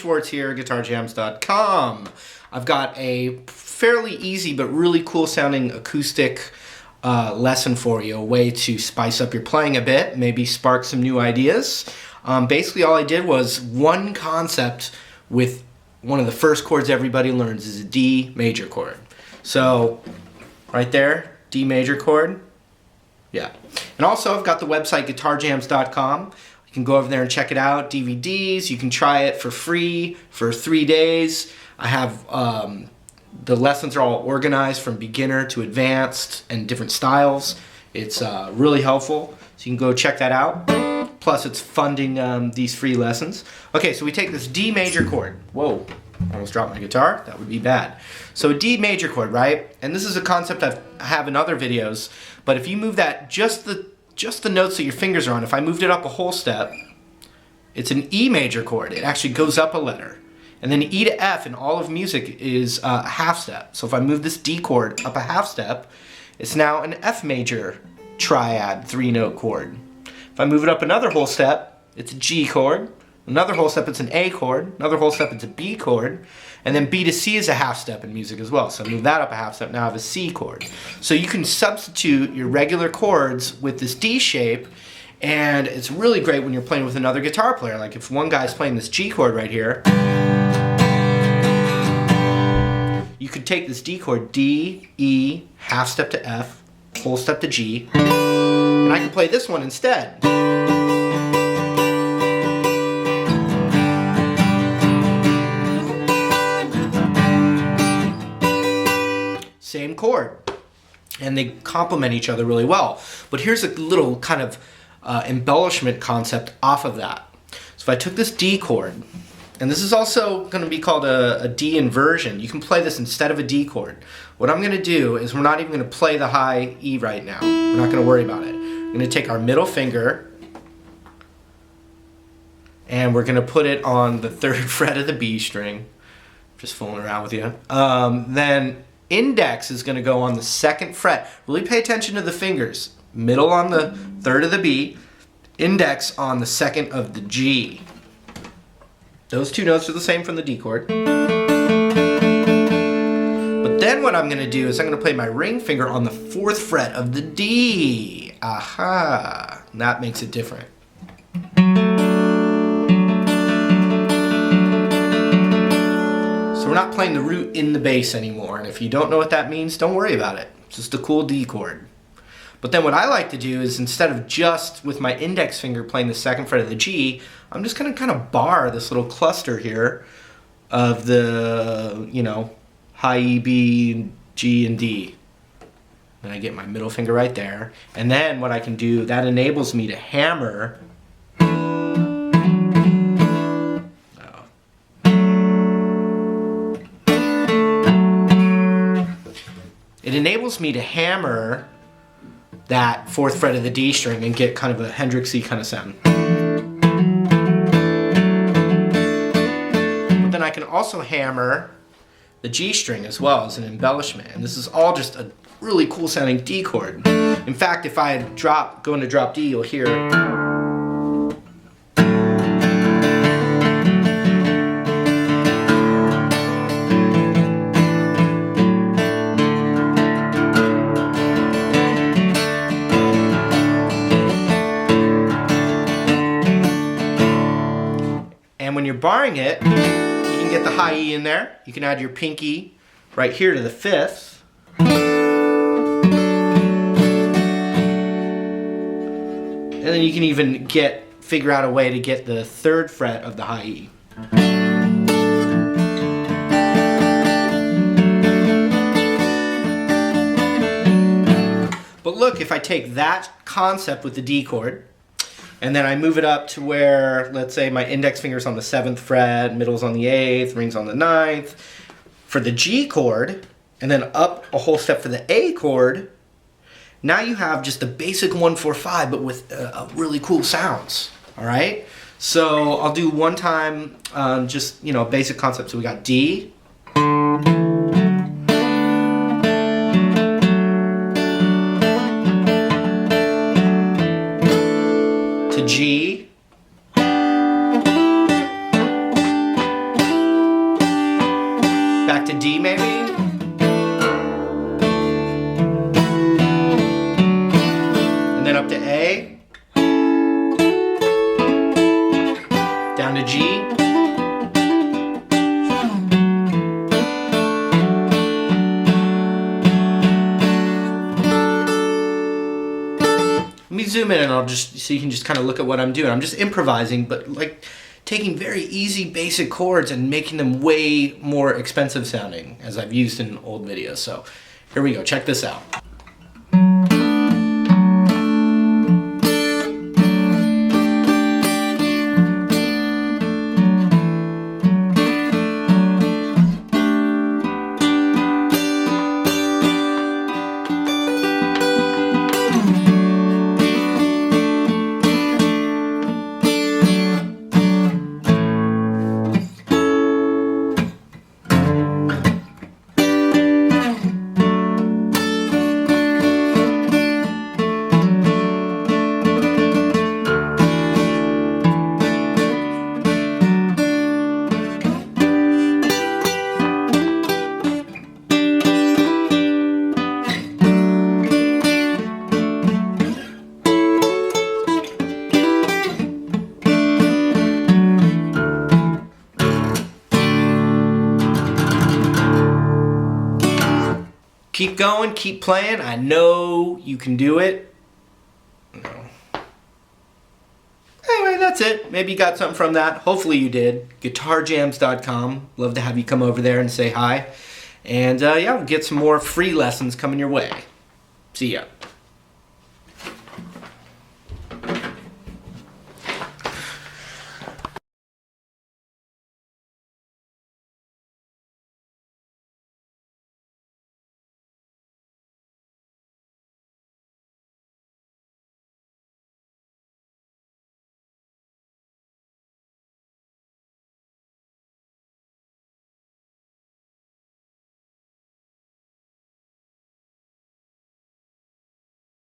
Schwartz here, GuitarJams.com. I've got a fairly easy but really cool sounding acoustic lesson for you, a way to spice up your playing a bit, maybe spark some new ideas. Basically all I did was one concept with one of the first chords everybody learns is a D major chord. So right there, D major chord. Yeah. And also I've got the website GuitarJams.com. You can go over there and check it out. DVDs, you can try it for free for 3 days. I have the lessons are all organized from beginner to advanced and different styles. It's really helpful, so you can go check that out. Plus it's funding these free lessons. Okay, so we take this D major chord. Whoa, almost dropped my guitar. That would be bad. So a D major chord, right? And this is a concept I have in other videos, but if you move that, just the notes that your fingers are on, if I moved it up a whole step, it's an E major chord. It actually goes up a letter. And then E to F in all of music is a half step. So if I move this D chord up a half step, it's now an F major triad 3-note chord. If I move it up another whole step, it's a G chord. Another whole step, it's an A chord. Another whole step, it's a B chord. And then B to C is a half step in music as well. So I move that up a half step, now I have a C chord. So you can substitute your regular chords with this D shape, and it's really great when you're playing with another guitar player. Like if one guy's playing this G chord right here, you could take this D chord, D, E, half step to F, whole step to G, and I can play this one instead. Same chord. And they complement each other really well. But here's a little kind of embellishment concept off of that. So if I took this D chord, and this is also going to be called a D inversion. You can play this instead of a D chord. What I'm going to do is we're not even going to play the high E right now. We're not going to worry about it. We're going to take our middle finger and we're going to put it on the 3rd fret of the B string. Just fooling around with you. Then index is going to go on the 2nd fret. Really pay attention to the fingers. Middle on the 3rd of the B, index on the 2nd of the G. Those two notes are the same from the D chord. But then what I'm going to do is I'm going to play my ring finger on the 4th fret of the D. Aha! That makes it different. So we're not playing the root in the bass anymore, and if you don't know what that means, don't worry about it. It's just a cool D chord. But then what I like to do is instead of just with my index finger playing the 2nd fret of the G, I'm just going to kind of bar this little cluster here of the, you know, high E, B, G, and D. Then I get my middle finger right there. And then what I can do, that enables me to hammer. It enables me to hammer that 4th fret of the D string and get kind of a Hendrixy kind of sound. But then I can also hammer the G string as well as an embellishment, and this is all just a really cool sounding D chord. In fact, if I go into drop D, you'll hear when you're barring it, you can get the high E in there. You can add your pinky right here to the 5th. And then you can even figure out a way to get the 3rd fret of the high E. But look, if I take that concept with the D chord, and then I move it up to where, let's say my index finger's on the 7th fret, middle's on the 8th, ring's on the 9th. For the G chord, and then up a whole step for the A chord, now you have just the basic 1-4-5, but with really cool sounds, all right? So I'll do one time, just, you know, basic concept. So we got D, to G, back to D maybe. And then up to A. Down to G. Let me zoom in and I'll just, so you can just kind of look at what I'm doing. I'm just improvising, but like taking very easy basic chords and making them way more expensive sounding, as I've used in old videos. So here we go, check this out. Keep going, keep playing. I know you can do it. No. Anyway, that's it. Maybe you got something from that. Hopefully you did. GuitarJams.com. Love to have you come over there and say hi. And yeah, we'll get some more free lessons coming your way. See ya.